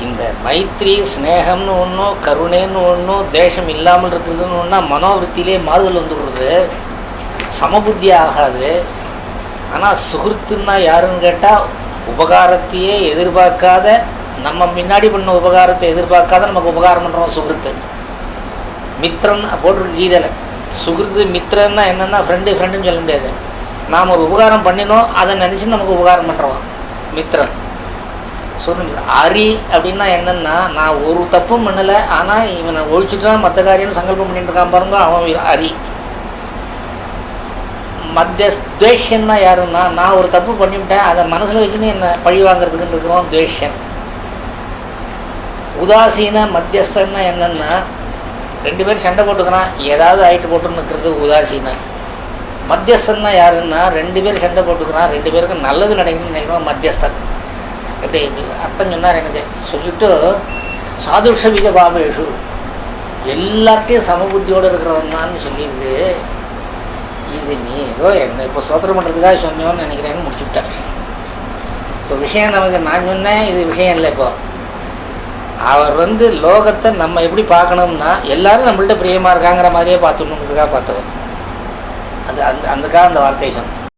இந்த மைத்ரி ஸ்னேகம்னு ஒன்றும் கருணைன்னு ஒன்றும் தேசம் இல்லாமல் இருக்குதுன்னு ஒன்றா மனோவிருத்திலே மாறுதல் வந்துடுறது, சமபுத்தி ஆகாது. ஆனால் சுகிருத்துன்னா யாருன்னு கேட்டால் உபகாரத்தையே எதிர்பார்க்காத, நம்ம முன்னாடி பண்ண உபகாரத்தை எதிர்பார்க்காத நமக்கு உபகாரம் பண்ணுறோம் சுகிருத்து. மித்திரன் போட்டிருக்கு கீதையில். சுகிருத்து மித்திரன்னா என்னென்னா ஃப்ரெண்டுன்னு சொல்ல முடியாது. நாம் ஒரு உபகாரம் பண்ணினோம் அதை நினச்சி நமக்கு உபகாரம் பண்ணுறோம் மித்திரன். சொல்லுங்க. அரி அப்படின்னா என்னென்னா, நான் ஒரு தப்பும் பண்ணலை, ஆனால் இவனை ஒழிச்சுட்டான் மற்ற காரியம்னு சங்கல்பம் பண்ணிட்டு இருக்கான் பாருங்க, அவன் அரி. துவேஷன்னா யாருன்னா, நான் ஒரு தப்பு பண்ணிவிட்டேன் அதை மனசில் வச்சுன்னு என்னை பழி வாங்கிறதுக்குன்னு இருக்கிறோம் துவேஷன். உதாசீன மத்தியஸ்தன்னா என்னென்னா, ரெண்டு பேரும் சண்டை போட்டுக்கிறான், ஏதாவது ஆயிட்டு போட்டுன்னு இருக்கிறது உதாசீன. மத்தியஸ்தன்னா யாருன்னா, ரெண்டு பேரும் சண்டை போட்டுக்கிறான், ரெண்டு பேருக்கும் நல்லது நடக்குதுன்னு நினைக்கிறோம் மத்தியஸ்தன். எப்படி அர்த்தம் சொன்னார் எனக்கு சொல்லிவிட்டு, சாதுஷ விஜ பாபேஷு எல்லார்ட்டையும் சமபுத்தியோடு இருக்கிறவன் தான் சொல்லியிருக்கு. இது நீ ஏதோ என்ன இப்போ சோதனை பண்ணுறதுக்காக சொன்னோன்னு நினைக்கிறேன்னு முடிச்சுவிட்டார். இப்போ விஷயம் நமக்கு நான் சொன்னேன், இது விஷயம் இல்லை. இப்போ அவர் லோகத்தை நம்ம எப்படி பார்க்கணும்னா, எல்லாரும் நம்மள்ட்ட பிரியமாக இருக்காங்கிற மாதிரியே பார்த்துக்கணுங்கிறதுக்காக பார்த்தவர். அது அதுக்காக அந்த வார்த்தையை சொன்னேன்.